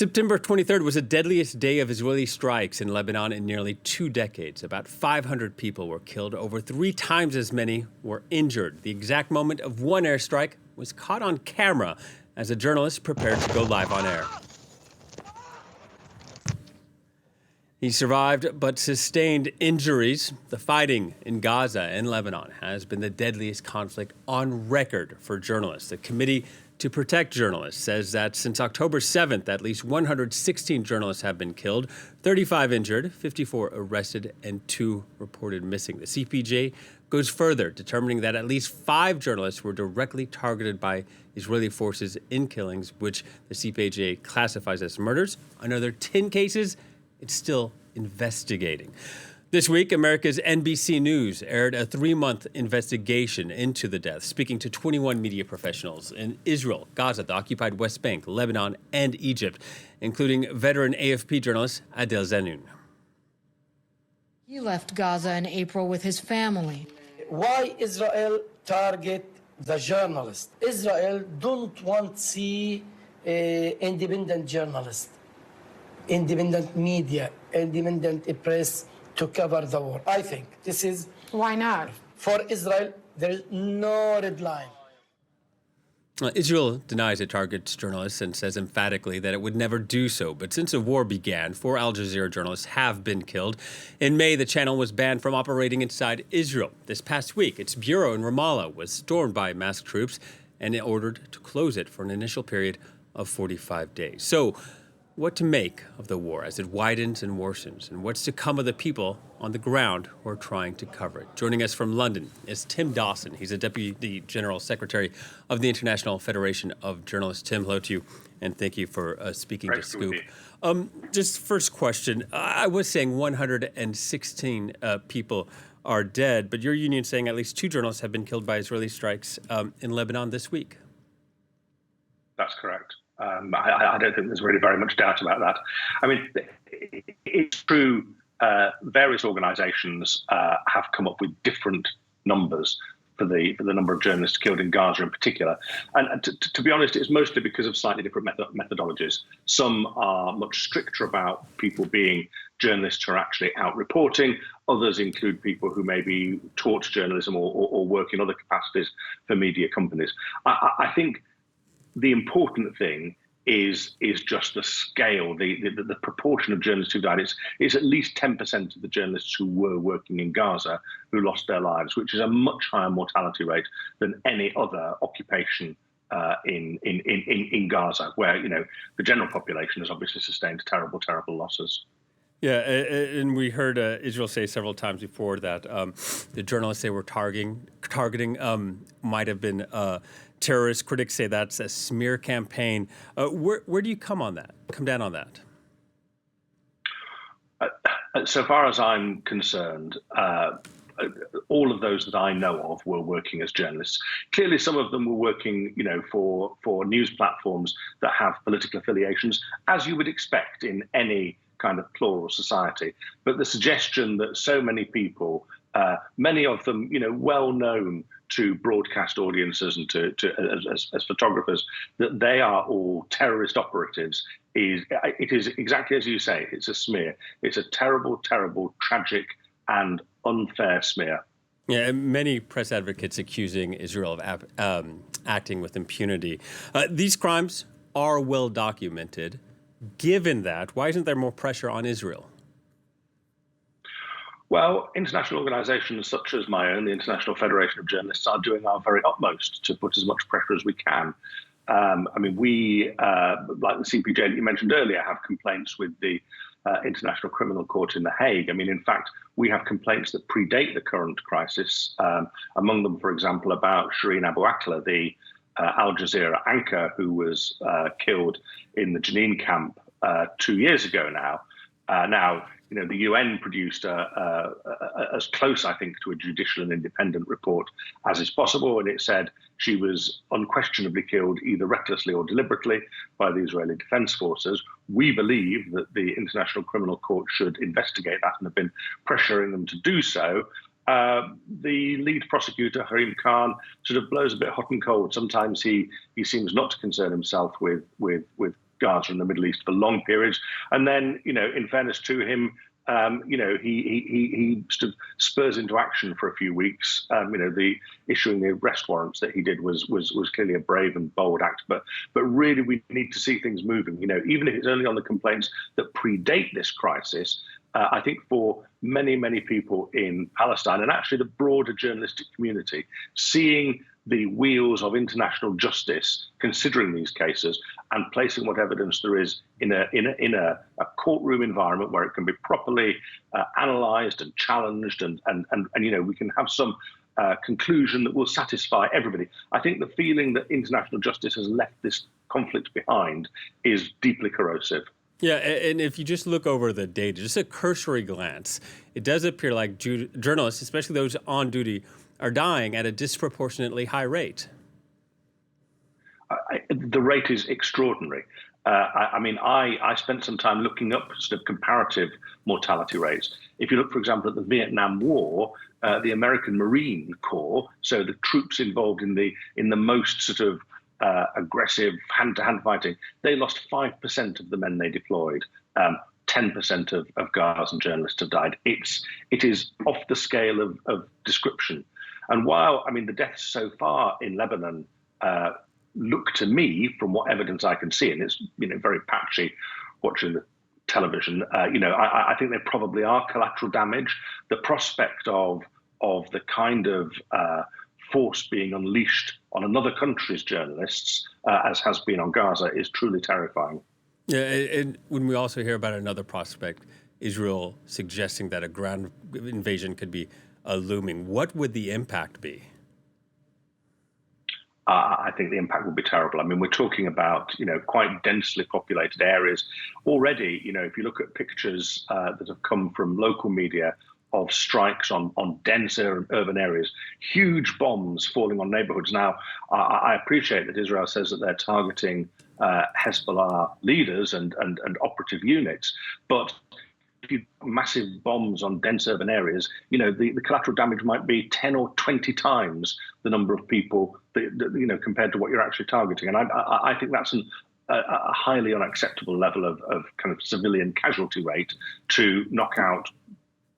September 23rd was the deadliest day of Israeli strikes in Lebanon in nearly 2 decades. About 500 people were killed. Over 3 times as many were injured. The exact moment of one airstrike was caught on camera as a journalist prepared to go live on air. He survived but sustained injuries. The fighting in Gaza and Lebanon has been the deadliest conflict on record for journalists. The Committee to Protect Journalists says that since October 7th, at least 116 journalists have been killed, 35 injured, 54 arrested, and 2 reported missing. The CPJ goes further, determining that at least 5 journalists were directly targeted by Israeli forces in killings, which the CPJ classifies as murders. Another 10 cases it's still investigating. This week, America's NBC News aired a 3-month investigation into the death, speaking to 21 media professionals in Israel, Gaza, the occupied West Bank, Lebanon, and Egypt, including veteran AFP journalist Adel Zanoun. He left Gaza in April with his family. Why Israel target the journalists? Israel don't want to see independent journalists, independent media, independent press to cover the war. I think this is... Why not? For Israel, there is no red line. Israel denies it targets journalists and says emphatically that it would never do so. But since the war began, 4 Al Jazeera journalists have been killed. In May, the channel was banned from operating inside Israel. This past week, its bureau in Ramallah was stormed by masked troops and ordered to close it for an initial period of 45 days. So, what to make of the war as it widens and worsens, and what's to come of the people on the ground who are trying to cover it. Joining us from London is Tim Dawson. He's a Deputy General Secretary of the International Federation of Journalists. Tim, hello to you, and thank you for speaking to Scoop. Just first question, I was saying 116 people are dead, but your union saying at least 2 journalists have been killed by Israeli strikes in Lebanon this week. That's correct. I don't think there's really very much doubt about that. I mean, it's true, various organisations have come up with different numbers for the number of journalists killed in Gaza in particular. And to be honest, it's mostly because of slightly different methodologies. Some are much stricter about people being journalists who are actually out reporting. Others include people who maybe taught journalism or work in other capacities for media companies. I think the important thing is just the scale, the proportion of journalists who died. It's at least 10% of the journalists who were working in Gaza who lost their lives, which is a much higher mortality rate than any other occupation in Gaza, where the general population has obviously sustained terrible losses. Yeah, and we heard Israel say several times before that the journalists they were targeting might have been terrorists. Critics say that's a smear campaign. Where do you come down on that? So far as I'm concerned, all of those that I know of were working as journalists. Clearly, some of them were working, for news platforms that have political affiliations, as you would expect in any kind of plural society. But the suggestion that so many people, many of them, well known to broadcast audiences and as photographers, that they are all terrorist operatives it is exactly as you say. It's a smear. It's a terrible, tragic, and unfair smear. Yeah, and many press advocates accusing Israel of acting with impunity. These crimes are well documented. Given that, why isn't there more pressure on Israel? Well, international organisations such as my own, the International Federation of Journalists, are doing our very utmost to put as much pressure as we can. We, like the CPJ that you mentioned earlier, have complaints with the International Criminal Court in The Hague. In fact, we have complaints that predate the current crisis. Among them, for example, about Shireen Abu Akleh, the Al Jazeera anchor who was killed in the Jenin camp 2 years ago now. The UN produced as close, I think, to a judicial and independent report as is possible, and it said she was unquestionably killed either recklessly or deliberately by the Israeli Defense Forces. We believe that the International Criminal Court should investigate that and have been pressuring them to do so. The lead prosecutor, Harim Khan, sort of blows a bit hot and cold. Sometimes he seems not to concern himself with Gaza and the Middle East for long periods. And then, in fairness to him, he sort of spurs into action for a few weeks. The issuing the arrest warrants that he did was clearly a brave and bold act. But really, we need to see things moving. Even if it's only on the complaints that predate this crisis. I think for many people in Palestine and actually the broader journalistic community, seeing the wheels of international justice considering these cases and placing what evidence there is in a courtroom environment where it can be properly analysed and challenged and we can have some conclusion that will satisfy everybody. I think the feeling that international justice has left this conflict behind is deeply corrosive. Yeah, and if you just look over the data, just a cursory glance, it does appear like journalists, especially those on duty, are dying at a disproportionately high rate. The rate is extraordinary. I spent some time looking up sort of comparative mortality rates. If you look, for example, at the Vietnam War, the American Marine Corps, so the troops involved in the most sort of aggressive hand-to-hand fighting, they lost 5% of the men they deployed. 10% of Gazan journalists have died. It is off the scale of description. And while, the deaths so far in Lebanon look to me, from what evidence I can see, and it's very patchy watching the television, I think there probably are collateral damage. The prospect of the kind of force being unleashed on another country's journalists, as has been on Gaza, is truly terrifying. Yeah, and when we also hear about another prospect, Israel suggesting that a ground invasion could be looming, what would the impact be? I think the impact would be terrible. We're talking about, quite densely populated areas. Already, if you look at pictures that have come from local media of strikes on denser urban areas, huge bombs falling on neighborhoods. Now, I appreciate that Israel says that they're targeting Hezbollah leaders and operative units, but massive bombs on dense urban areas, the collateral damage might be 10 or 20 times the number of people that, compared to what you're actually targeting. And I think that's a highly unacceptable level of kind of civilian casualty rate to knock out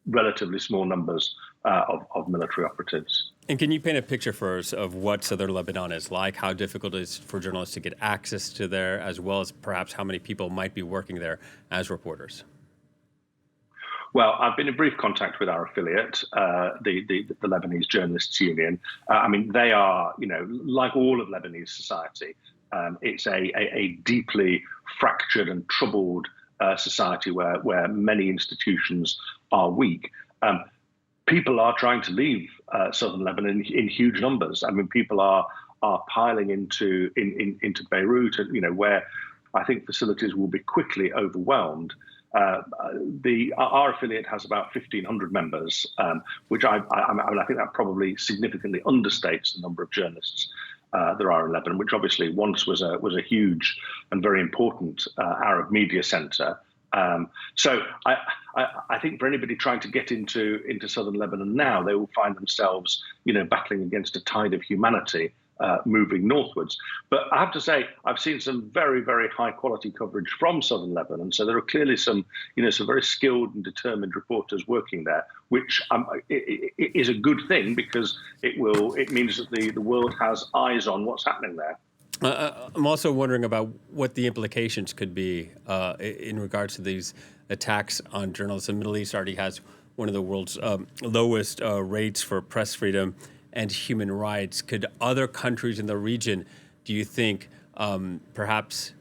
relatively small numbers of military operatives. And can you paint a picture for us of what southern Lebanon is like, how difficult it is for journalists to get access to there, as well as perhaps how many people might be working there as reporters? Well, I've been in brief contact with our affiliate, the Lebanese Journalists Union. They are, like all of Lebanese society, it's a deeply fractured and troubled society where many institutions are weak. People are trying to leave southern Lebanon in huge numbers. People are piling into Beirut, where I think facilities will be quickly overwhelmed. Our affiliate has about 1,500 members, which I think that probably significantly understates the number of journalists there are in Lebanon, which obviously once was a huge and very important Arab media center. So I think for anybody trying to get into southern Lebanon now, they will find themselves, battling against a tide of humanity moving northwards. But I have to say, I've seen some very, very high quality coverage from southern Lebanon. So there are clearly some very skilled and determined reporters working there, which is a good thing because it means that the world has eyes on what's happening there. I'm also wondering about what the implications could be in regards to these attacks on journalists. The Middle East already has one of the world's lowest rates for press freedom and human rights. Could other countries in the region, do you think, perhaps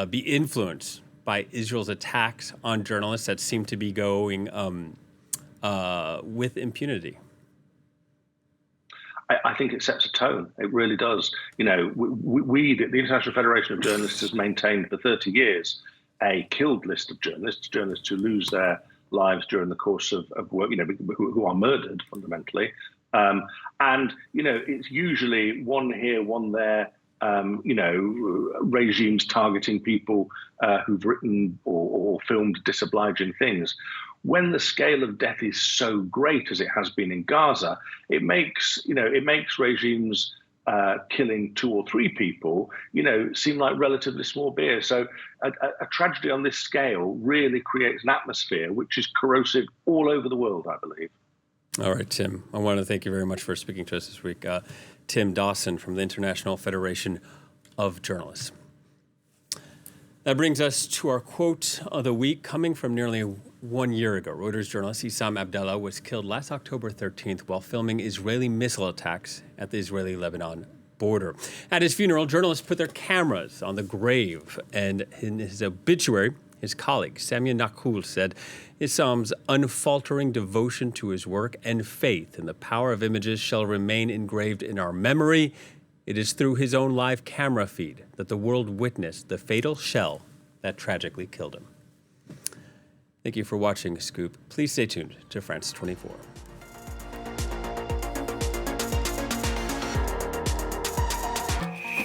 be influenced by Israel's attacks on journalists that seem to be going with impunity? I think it sets a tone. It really does. We the International Federation of Journalists, has maintained for 30 years a killed list of journalists who lose their lives during the course of work, who are murdered fundamentally. And it's usually one here, one there, regimes targeting people who've written or filmed disobliging things. When the scale of death is so great as it has been in Gaza, it makes regimes killing 2 or 3 people, seem like relatively small beer. So a tragedy on this scale really creates an atmosphere which is corrosive all over the world, I believe. All right, Tim, I want to thank you very much for speaking to us this week. Tim Dawson from the International Federation of Journalists. That brings us to our quote of the week, coming from nearly 1 year ago. Reuters journalist Issam Abdallah was killed last October 13th while filming Israeli missile attacks at the Israeli-Lebanon border. At his funeral, journalists put their cameras on the grave, and in his obituary, his colleague, Samia Nakul, said Issam's unfaltering devotion to his work and faith in the power of images shall remain engraved in our memory. It is through his own live camera feed that the world witnessed the fatal shell that tragically killed him. Thank you for watching Scoop. Please stay tuned to France 24.